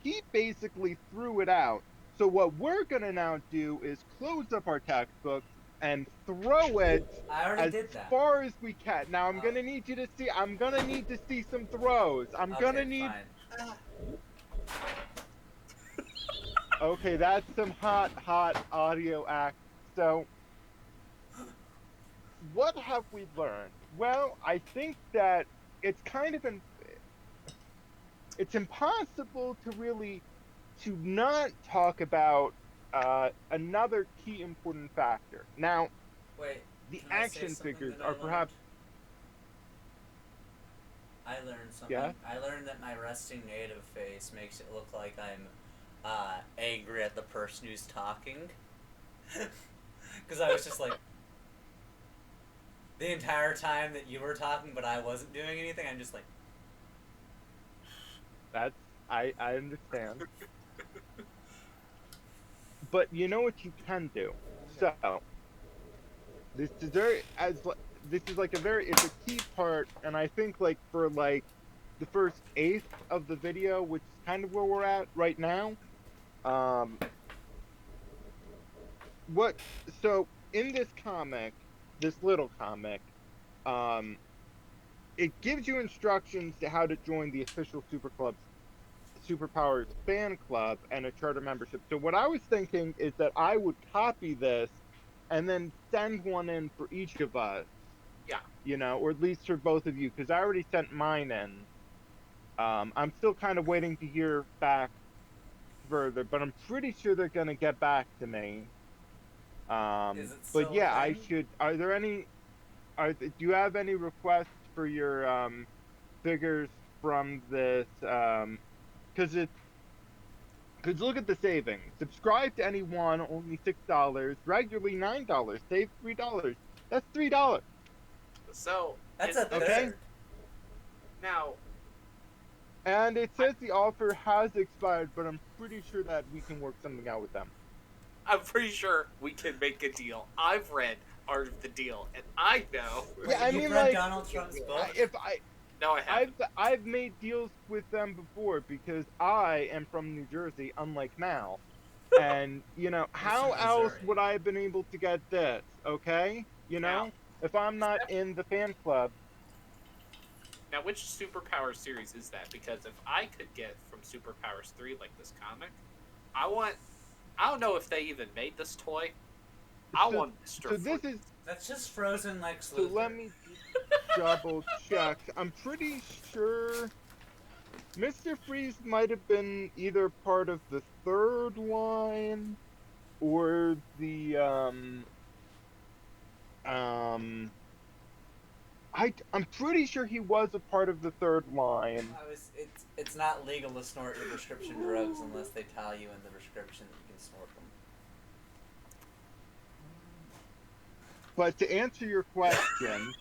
he basically threw it out. So what we're gonna now do is close up our textbook and throw it I already as did that. far as we can. Now I'm Oh. gonna need you to see. I'm gonna need to see some throws. I'm Okay, gonna need. fine. Okay, that's some hot audio act. So, what have we learned? Well, I think that it's kind of it's impossible to not talk about another key important factor. Now, Wait. the can I say action something figures that I are perhaps. I learned something. Yeah? I learned that my resting native face makes it look like I'm angry at the person who's talking. Because I was just the entire time that you were talking, but I wasn't doing anything, I'm just That's I understand. But you know what you can do. So this is it's a key part, and I think for the first eighth of the video, which is kind of where we're at right now. So in this comic, this little comic, it gives you instructions to how to join the official Superpowers fan club and a charter membership. So what I was thinking is that I would copy this and then send one in for each of us. Yeah. Or at least for both of you, because I already sent mine in. I'm still kind of waiting to hear back further, but I'm pretty sure they're gonna get back to me. Is it But still yeah, a I thing? should. Are there any? Do you have any requests for your figures from this? Because it's because look at the savings. Subscribe to any one, only $6. Regularly $9. Save $3. That's $3. So That's is a this- Okay. third. Now, And it says the offer has expired, but I'm pretty sure that we can work something out with them. I'm pretty sure we can make a deal. I've read Art of the Deal, and I know. Yeah, I You've mean, read like, Donald Trump's book? No, I haven't. I've made deals with them before because I am from New Jersey, unlike Mal. And how from else Missouri. would I have been able to get this? Okay, Now, if I'm not in the fan club. Now, which Superpowers series is that? Because if I could get from Superpowers 3, like this comic, I don't know if they even made this toy. I want Mr. So this Freeze. is. That's just frozen Lex So Luthor. let me double check. I'm pretty sure Mr. Freeze might have been either part of the third line or the I'm pretty sure he was a part of the third line. It's not legal to snort your prescription drugs unless they tell you in the prescription that you can snort them. But to answer your question,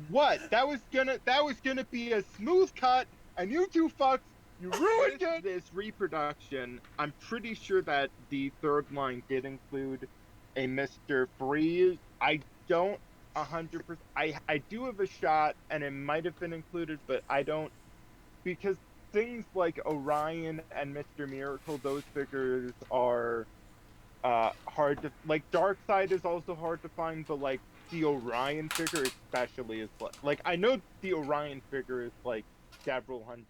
what? That was gonna be a smooth cut, and you two fucks, you ruined it. This reproduction, I'm pretty sure that the third line did include a Mr. Freeze. I don't 100%. I do have a shot, and it might have been included, but I don't, because things like Orion and Mr. Miracle, those figures are hard to, like, Darkseid is also hard to find, but like the Orion figure especially is like I know the Orion figure is like several $100.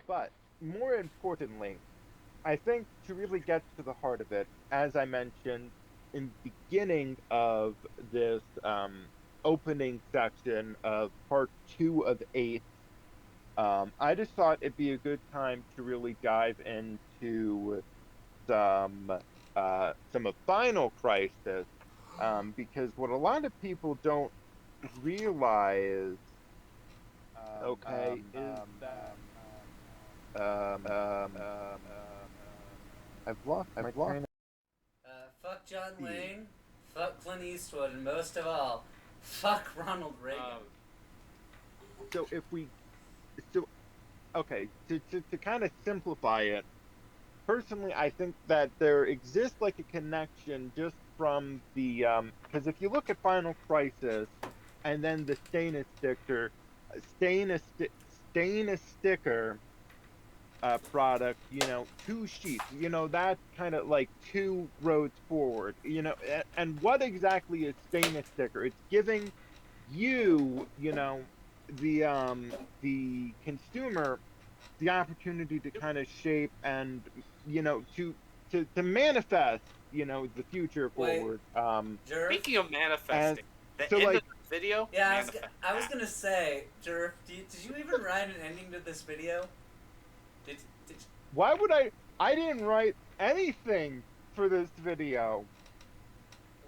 But more importantly, I think to really get to the heart of it, as I mentioned in the beginning of this opening section of part 2 of 8, I just thought it'd be a good time to really dive into some of Final Crisis, because what a lot of people don't realize, is that I've lost my train. Fuck John Wayne, fuck Clint Eastwood, and most of all, fuck Ronald Reagan. So to kind of simplify it, personally, I think that there exists like a connection just from the because if you look at Final Crisis and then the stain a sticker product, two sheets, that's kind of like two roads forward, and what exactly is stain a sticker? It's giving you, the consumer the opportunity to kind of shape and to manifest the future forward. Jerv? Speaking of manifesting, the so, end like- of the video. Yeah, I was gonna say, Jerv, did you even write an ending to this video? Did Why would I didn't write anything for this video.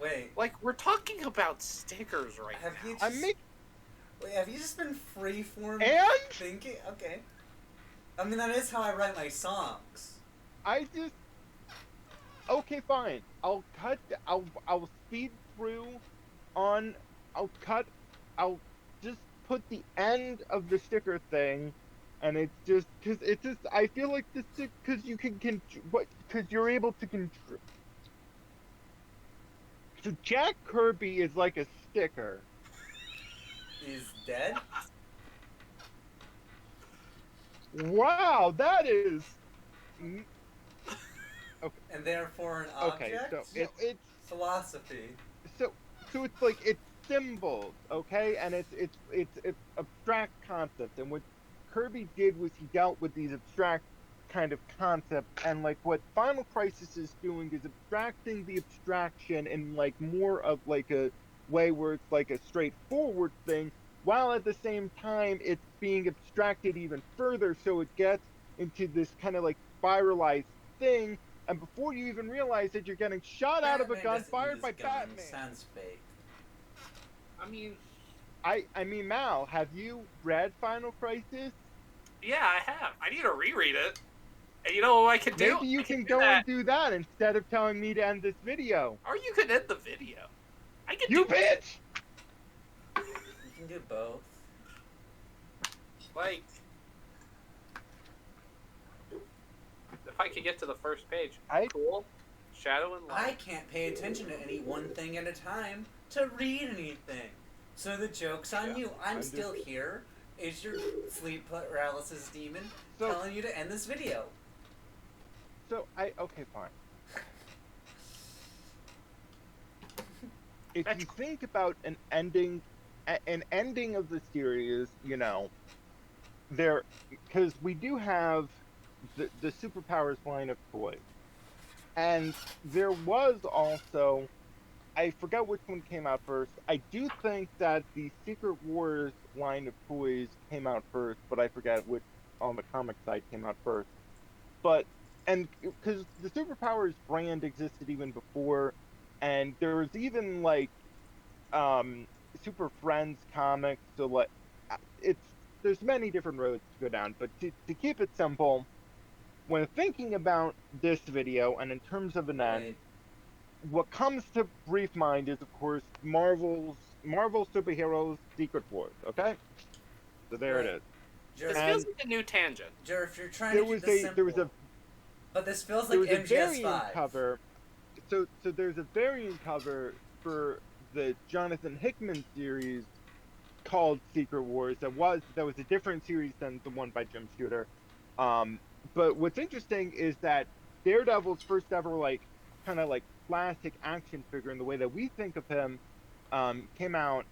wait? Like, we're talking about stickers right Have now. you just, wait, have you just been freeform And thinking? Okay. I mean, that is how I write my songs. Okay, fine. I'll speed through on. I'll just put the end of the sticker thing, and it's just because I feel like the stick because you can because you're able to control. So Jack Kirby is like a sticker. Is dead? Wow, that is. Okay. And therefore an object? Okay, so it's philosophy. So it's like it's symbols, okay, and it's abstract concepts, and what Kirby did was he dealt with these abstract kind of concepts, and like what Final Crisis is doing is abstracting the abstraction in like more of like a way where it's like a straightforward thing, while at the same time it's being abstracted even further, so it gets into this kind of like spiralized thing, and before you even realize it, you're getting shot out of a gun fired by Batman. Sounds fake. I mean, I mean, Mal, have you read Final Crisis? yeah, I have. I need to reread it. And you know what I can do? Maybe you I can do go that. and do that instead of telling me to end this video. Or you could end the video. I can You do bitch! You can do both. Like, if I could get to the first page. Cool. Shadow and Light. I can't pay attention to any one thing at a time to read anything. So the joke's on you. I'm still here. Is your sleep paralysis demon telling you to end this video? Okay, fine. If you think about an ending of the series, you know, because we do have the superpowers line of toys, and there was also, I forgot which one came out first. I do think that the Secret Wars line of toys came out first, but I forget which on the comic side came out first. But and because the superpowers brand existed even before, and there was even like Super Friends comics, so like there's many different roads to go down, but to keep it simple, when thinking about this video and in terms of an end, what comes to brief mind is, of course, Marvel superheroes Secret Wars, okay? So there it is. This feels like a new tangent. Jer, if you're trying to keep this simple, but this feels like MGS5. Cover. So there's a variant cover for the Jonathan Hickman series called Secret Wars. That was a different series than the one by Jim Shooter. But what's interesting is that Daredevil's first ever like kind of like classic action figure in the way that we think of him came out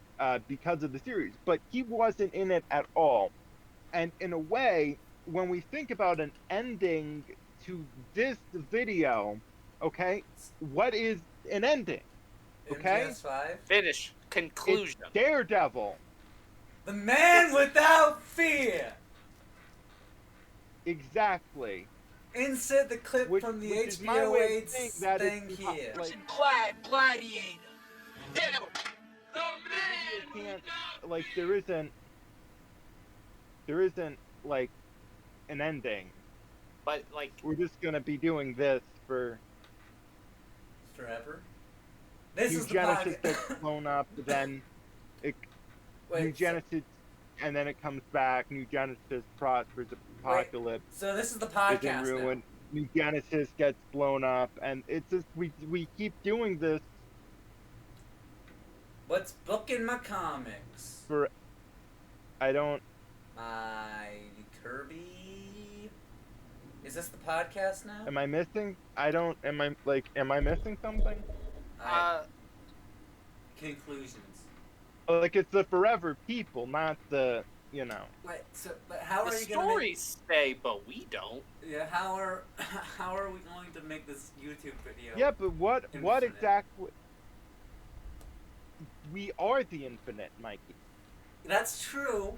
because of the series, but he wasn't in it at all. And in a way, when we think about an ending to this video, okay, what is an ending? Okay, MGS5? Finish. Conclusion. It's Daredevil. The man without fear. Exactly. Insert the clip from the HBO AIDS thing here. Gladiator. Daredevil. You can't, like, there isn't like an ending. But like, we're just gonna be doing this for forever. This New is Genesis the gets blown up, then New Genesis, and then it comes back. New Genesis prospers, apocalypse. So this is the podcast is ruined. now. New Genesis gets blown up, and it's just we keep doing this. What's booking my comics? I don't. My Kirby. Is this the podcast now? Am I missing? Am I missing something? Conclusions. Like, it's the Forever People, not the, you know. Wait, but how are you gonna? The stories stay, but we don't. Yeah, how are we going to make this YouTube video? Yeah, but what infinite? exactly? We are the infinite, Mykii. That's true.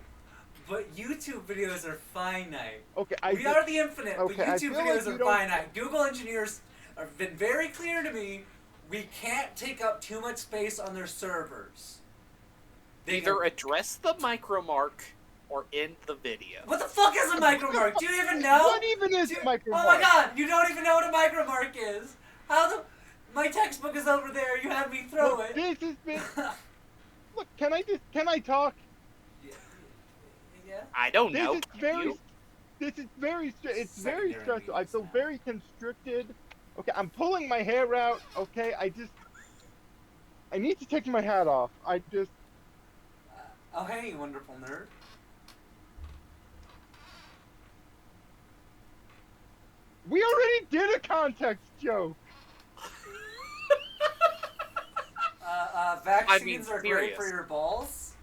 But YouTube videos are finite. Okay, we are the infinite, okay, but YouTube videos are finite. Google engineers have been very clear to me. We can't take up too much space on their servers. They either address the micromark or end the video. What the fuck is a micromark? Do you even know? What even is a micromark? Oh my god, you don't even know what a micromark is. My textbook is over there. You had me throw it. This has been. Look, can I talk? Yeah. I don't know. It's very stressful. I feel very constricted. Okay, I'm pulling my hair out. Okay, I need to take my hat off. Oh hey, you wonderful nerd. We already did a context joke. Vaccines are great for your balls.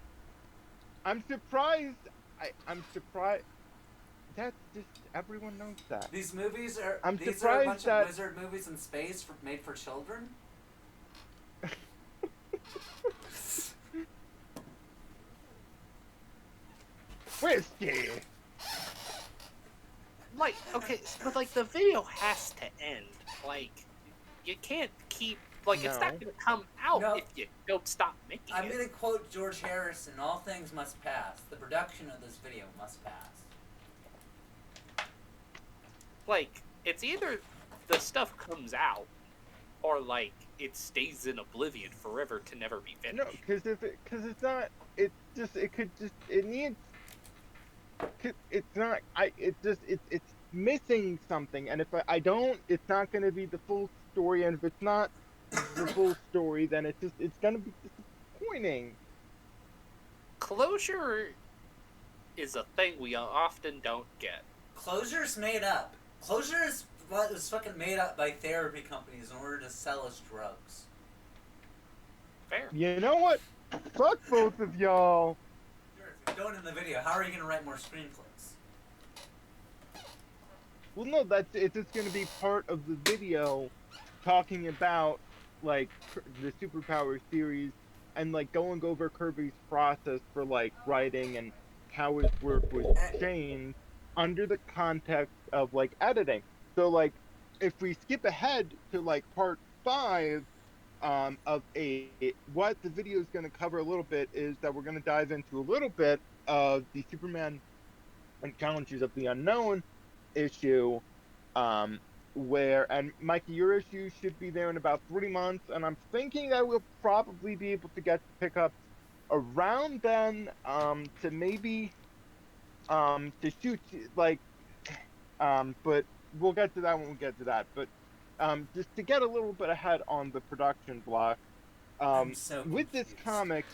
I'm surprised. I'm surprised. That's just everyone knows that. These movies are. I'm these surprised are a bunch that of wizard movies in space made for children. whiskey. Like, okay, but like the video has to end. Like, you can't keep it's No. not gonna come out No. if you don't stop making I'm it. gonna quote George Harrison, all things must pass. The production of this video must pass. Like, it's either the stuff comes out, or like it stays in oblivion forever to never be finished. No, because it's not. It needs. It's not. It's missing something, and if I don't, it's not going to be the full story. And if it's not the full story, then it's going to be disappointing. Closure is a thing we often don't get. Closure's made up. Closure is what was fucking made up by therapy companies in order to sell us drugs. Fair. You know what? Fuck both of y'all. If you don't in the video, how are you gonna write more screenplays? Well, no, it's just going to be part of the video, talking about like the superpower series and like going over Kirby's process for like writing and how his work was changed under the context of like editing. So like if we skip ahead to like part 5 of 8, what the video is going to cover a little bit is that we're going to dive into a little bit of the Superman and Challenges of the Unknown issue, where, and Mykii, your issue should be there in about 3 months, and I'm thinking that we'll probably be able to get pickups around then, to maybe to shoot like but we'll get to that when we get to that. But just to get a little bit ahead on the production block, with this comic,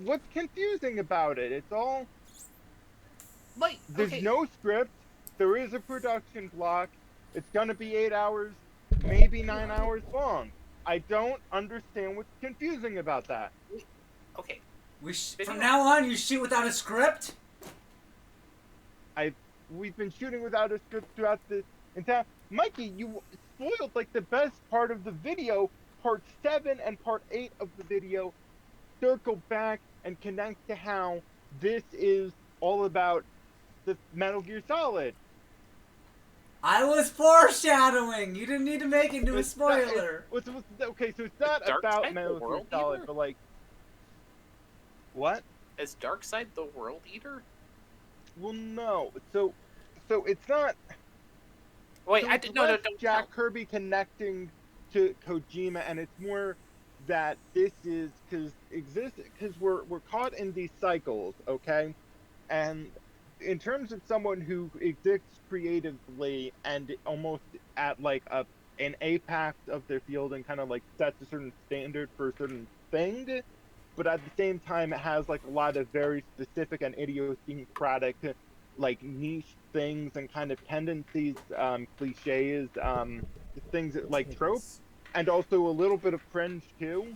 what's confusing about it? It's all Like, there's okay, no script. There is a production block. It's gonna be 8 hours, maybe 9 hours long. I don't understand what's confusing about that. okay. From now on, you shoot without a script? We've been shooting without a script throughout the entire. Mykii, you spoiled like the best part of the video. Part 7 and part 8 of the video circle back and connect to how this is all about the Metal Gear Solid. I was foreshadowing! You didn't need to make it into a spoiler! Okay, so it's not Dark about Side Metal the Gear World Solid, Eater? but like. What? Is Darkseid the World Eater? Well, no. So it's not. Wait, So I it's didn't know. No, less don't Jack tell. Kirby connecting to Kojima, and it's more that this is because we're caught in these cycles, okay? And in terms of someone who exists creatively and almost at like an apex of their field and kind of like sets a certain standard for a certain thing, but at the same time it has like a lot of very specific and idiosyncratic like niche things and kind of tendencies, cliches, things that, like tropes, and also a little bit of cringe too.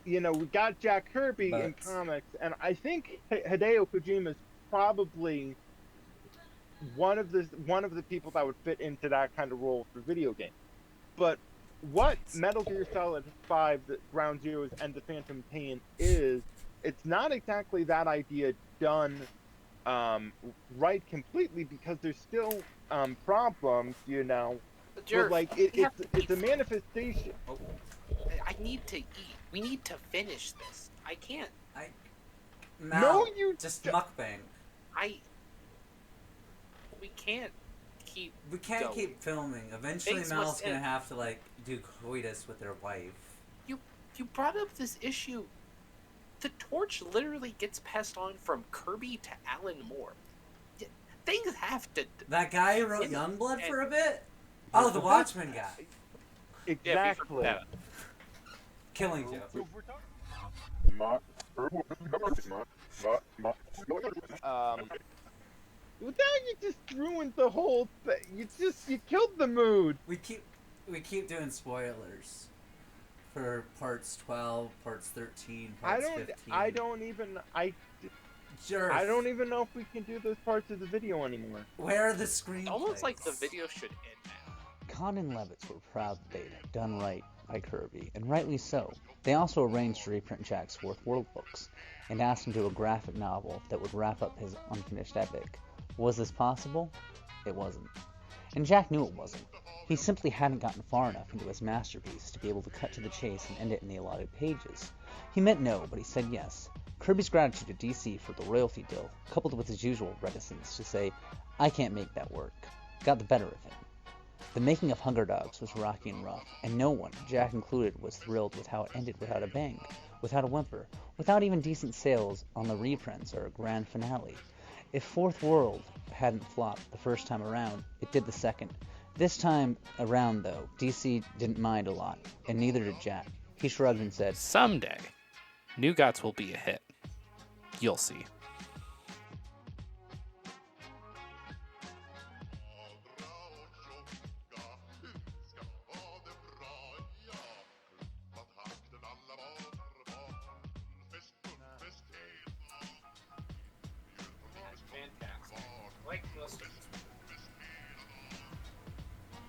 You know, we got Jack Kirby in comics, and I think Hideo Kojima is probably one of the people that would fit into that kind of role for video games. But what Metal Gear Solid 5, the Ground Zeroes, and the Phantom Pain is, it's not exactly that idea done right completely, because there's still problems, you know. But like it's a manifestation. I need to eat. We need to finish this. I can't. Mal, No, you just mukbang. We can't keep. We can't going. keep filming. Eventually, Things Mal's must gonna end. have to like do coitus with their wife. You brought up this issue. The torch literally gets passed on from Kirby to Alan Moore. Things have to. That guy who wrote Youngblood for a bit. Oh, the Watchmen guy. Exactly. Yeah, Killing joke. Well, now you just ruined the whole thing. You killed the mood. We keep doing spoilers for parts 12, parts 13, parts 15. I don't even know if we can do those parts of the video anymore. Where are the screen? Almost like the video should end now. Kahn and Levitz were proud beta, done right. by Kirby, and rightly so. They also arranged to reprint Jack's Fourth World books, and asked him to do a graphic novel that would wrap up his unfinished epic. Was this possible? It wasn't. And Jack knew it wasn't. He simply hadn't gotten far enough into his masterpiece to be able to cut to the chase and end it in the allotted pages. He meant no, but he said yes. Kirby's gratitude to DC for the royalty deal, coupled with his usual reticence to say, "I can't make that work," got the better of him. The making of Hunger Dogs was rocky and rough, and no one, Jack included, was thrilled with how it ended without a bang, without a whimper, without even decent sales on the reprints or a grand finale. If Fourth World hadn't flopped the first time around, it did the second. This time around, though, DC didn't mind a lot, and neither did Jack. He shrugged and said, Someday, New Gods will be a hit. You'll see.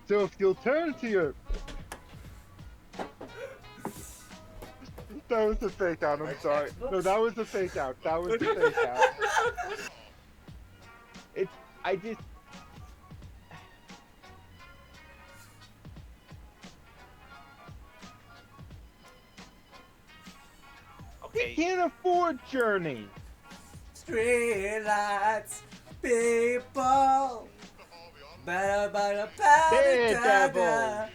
So if you'll turn to your... That was a fake out, I'm sorry. No, that was a fake out. That was a fake out. I just... Okay. He can't afford Journey. Streetlights, people. Daredevil.